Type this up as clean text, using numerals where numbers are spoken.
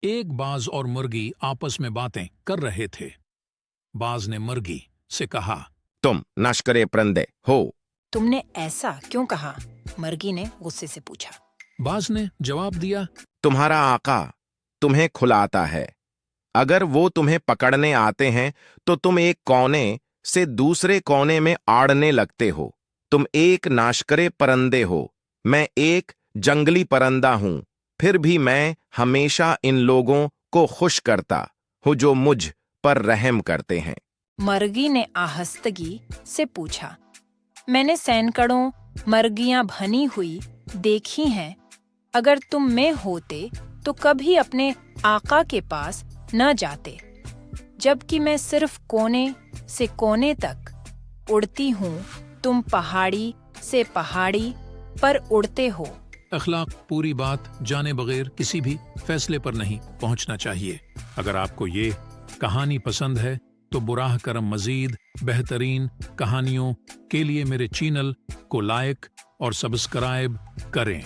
एक बाज और मुर्गी आपस में बातें कर रहे थे। बाज ने मुर्गी से कहा, तुम नश्करे परिंदे हो। तुमने ऐसा क्यों कहा? मुर्गी ने गुस्से से पूछा। बाज ने जवाब दिया, तुम्हारा आका तुम्हें खुलाता है। अगर वो तुम्हें पकड़ने आते हैं तो तुम एक कोने से दूसरे कोने में आड़ने लगते हो। तुम एक नाशकरे परिंदे हो, मैं एक जंगली परिंदा हूं, फिर भी मैं हमेशा इन लोगों को खुश करता हूं जो मुझ पर रहम करते हैं। मुर्गी ने आहिस्तगी से पूछा, मैंने सैकड़ों मुर्गियां बनी हुई देखी हैं। अगर तुम में होते तो कभी अपने आका के पास न जाते, जबकि मैं सिर्फ कोने से कोने तक उड़ती हूँ। तुम पहाड़ी से पहाड़ी पर उड़ते हो। अखलाक पूरी बात जाने बगैर किसी भी फैसले पर नहीं पहुंचना चाहिए। अगर आपको ये कहानी पसंद है तो बुराह करम मजीद बेहतरीन कहानियों के लिए मेरे चैनल को लाइक और सब्सक्राइब करें।